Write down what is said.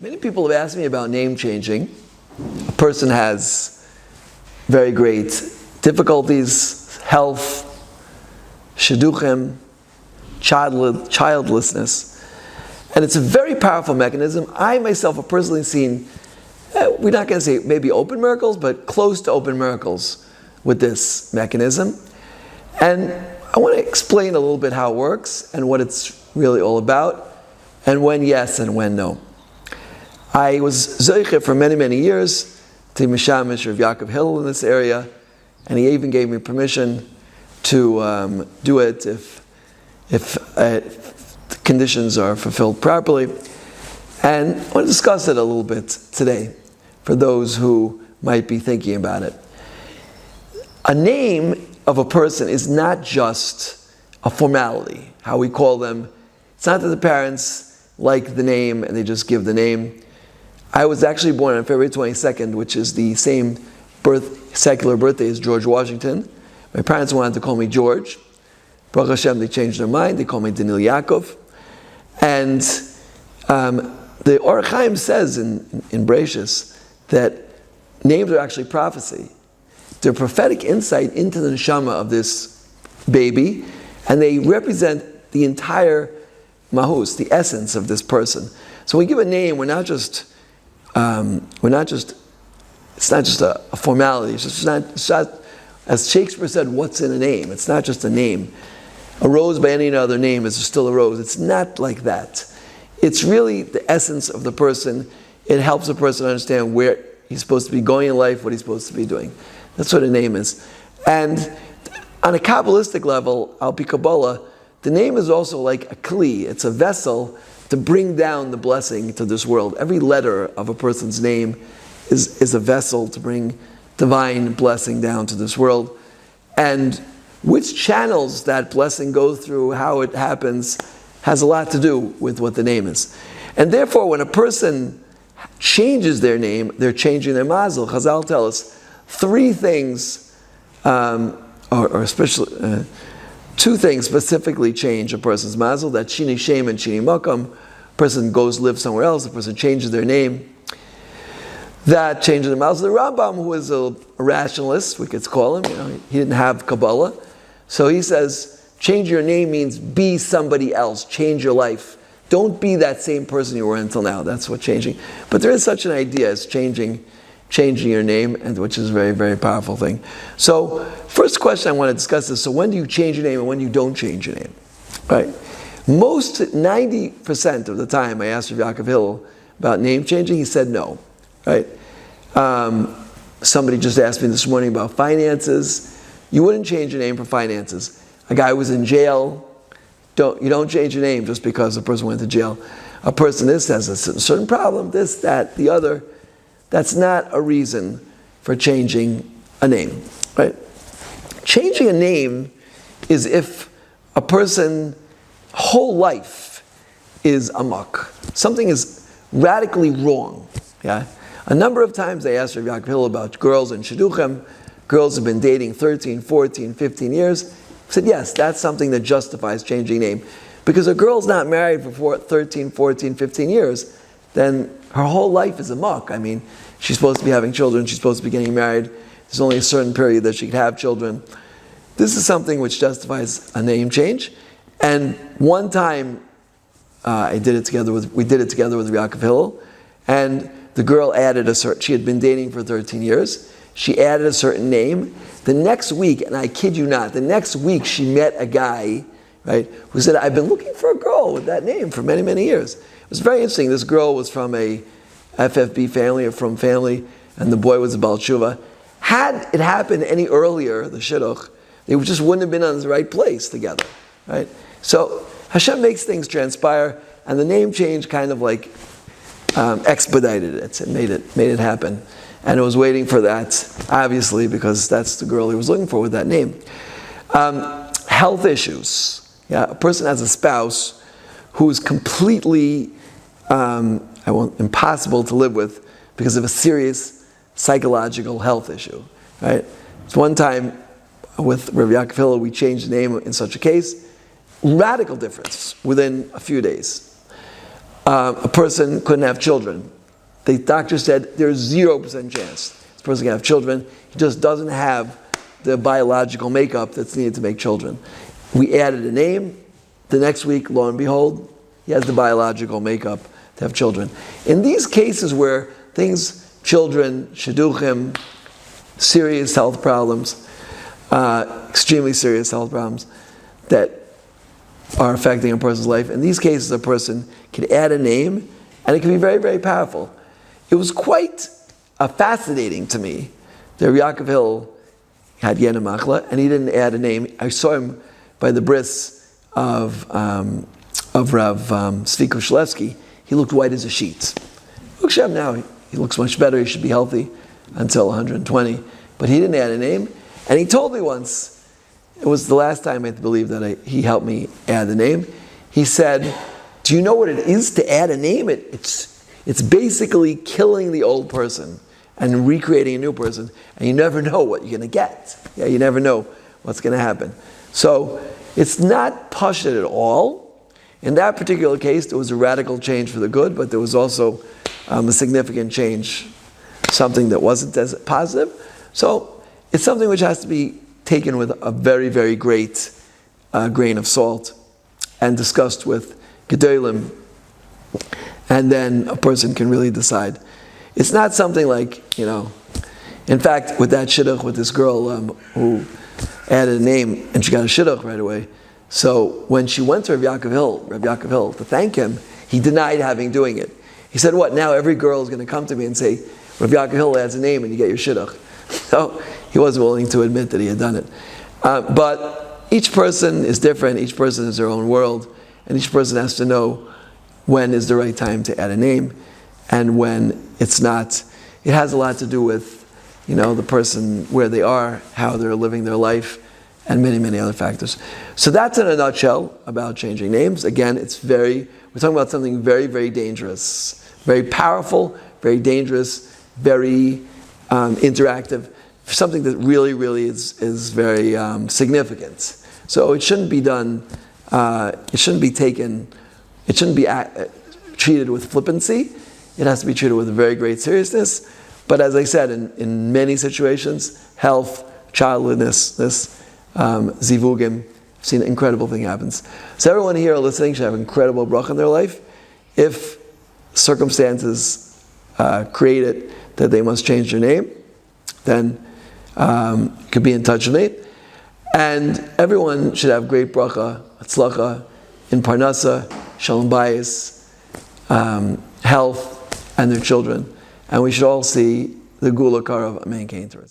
Many people have asked me about name changing. A person has very great difficulties, health, shidduchim, childlessness. And it's a very powerful mechanism. I myself have personally seen, we're not going to say maybe open miracles, but close to open miracles with this mechanism. And I want to explain a little bit how it works and what it's really all about, and when yes and when no. I was Zoiche for many, many years to Mishamish Rav Yaakov Hillel in this area, and he even gave me permission to do it if the conditions are fulfilled properly. And I want to discuss it a little bit today for those who might be thinking about it. A name of a person is not just a formality, how we call them. It's not that the parents like the name and they just give the name. I was actually born on February 22nd, which is the same secular birthday as George Washington. My parents wanted to call me George. Baruch Hashem, they changed their mind. They called me Daniel Yaakov. And the Or Chaim says in Bereshis that names are actually prophecy. They're prophetic insight into the neshama of this baby, and they represent the entire mahus, the essence of this person. So when we give a name, it's not just a formality. It's not, as Shakespeare said, what's in a name? It's not just a name. A rose by any other name is still a rose. It's not like that. It's really the essence of the person. It helps a person understand where he's supposed to be going in life, what he's supposed to be doing. That's what a name is. And on a Kabbalistic level, Al Pi Kabbalah, the name is also like a kli. It's a vessel to bring down the blessing to this world. Every letter of a person's name is a vessel to bring divine blessing down to this world. And which channels that blessing goes through, how it happens, has a lot to do with what the name is. And therefore, when a person changes their name, they're changing their mazel. Chazal tell us three things, or especially two things specifically change a person's mazel. That's shini shem and shini makam. A person lives somewhere else. A person changes their name. That changes the mazel. The Rambam, who is a rationalist, we could call him. He didn't have Kabbalah, so he says, change your name means be somebody else. Change your life. Don't be that same person you were until now. That's what changing. But there is such an idea as changing your name, and which is a very, very powerful thing. So, first question I want to discuss is, so when do you change your name and when you don't change your name? Right? 90% of the time I asked Rav Yaakov Hillel about name changing, he said no. Right? Somebody just asked me this morning about finances. You wouldn't change your name for finances. A guy was in jail. You don't change your name just because a person went to jail. A person has a certain problem, this, that, the other. That's not a reason for changing a name, right? Changing a name is if a person's whole life is amok. Something is radically wrong. Yeah. A number of times I asked Rav Yaakov Hillel about girls in shidduchim. Girls have been dating 13, 14, 15 years. I said, yes, that's something that justifies changing name. Because a girl's not married for 13, 14, 15 years, then her whole life is amok. I mean, she's supposed to be having children, she's supposed to be getting married. There's only a certain period that she could have children. This is something which justifies a name change. And one time, we did it together with Rav Yaakov Hillel, and the girl added she had been dating for 13 years. She added a certain name. The next week, and I kid you not, she met a guy, right, who said, I've been looking for a girl with that name for many, many years. It was very interesting. This girl was from a FFB family, or from family, and the boy was a Baal Tshuva. Had it happened any earlier, the shidduch, they just wouldn't have been on the right place together, right? So Hashem makes things transpire, and the name change kind of like expedited it. It made it happen. And it was waiting for that, obviously, because that's the girl he was looking for with that name. Health issues. Yeah, a person has a spouse who's completely impossible to live with because of a serious psychological health issue. Right? So one time with Rav Yaakov Hillel, we changed the name in such a case. Radical difference within a few days. A person couldn't have children. the doctor said there's 0% chance this person can have children. He just doesn't have the biological makeup that's needed to make children. We added a name. The next week, lo and behold, he has the biological makeup to have children. In these cases where children, shidduchim, serious health problems, extremely serious health problems that are affecting a person's life, in these cases a person can add a name and it can be very, very powerful. It was quite fascinating to me that Yaakov Hill had Yena Machla and he didn't add a name. I saw him by the bris of Rav Tzvika Shlevsky. He looked white as a sheet. Look at him now. He looks much better. He should be healthy until 120. But he didn't add a name. And he told me once, it was the last time I believe that he helped me add the name. He said, do you know what it is to add a name? It's basically killing the old person and recreating a new person. And you never know what you're going to get. Yeah, you never know what's going to happen. So it's not pashut at all. In that particular case, there was a radical change for the good, but there was also a significant change, something that wasn't as positive. So it's something which has to be taken with a very, very great grain of salt and discussed with gedolim, and then a person can really decide. It's not something like, in fact, with that shidduch with this girl who added a name and she got a shidduch right away. So when she went to Rav Yaakov Hill, to thank him, he denied doing it. He said, what, now every girl is going to come to me and say, Rav Yaakov Hill adds a name and you get your shidduch. So he wasn't willing to admit that he had done it. But each person is different, each person is their own world, and each person has to know when is the right time to add a name and when it's not. It has a lot to do with, the person, where they are, how they're living their life, and many, many other factors. So that's in a nutshell about changing names. Again, we're talking about something very, very dangerous, very powerful, very dangerous, very interactive, something that really, really is very significant. So it shouldn't be done, it shouldn't be treated with flippancy. It has to be treated with very great seriousness. But as I said, in many situations, health, childlessness, zivugim, I've seen an incredible thing happens. So everyone here listening should have incredible bracha in their life. If circumstances create it that they must change their name, then you could be in touch with me. And everyone should have great bracha, atzlacha, in parnasa, shalom bayis, health, and their children. And we should all see the Gula Karav Amen Kain to us.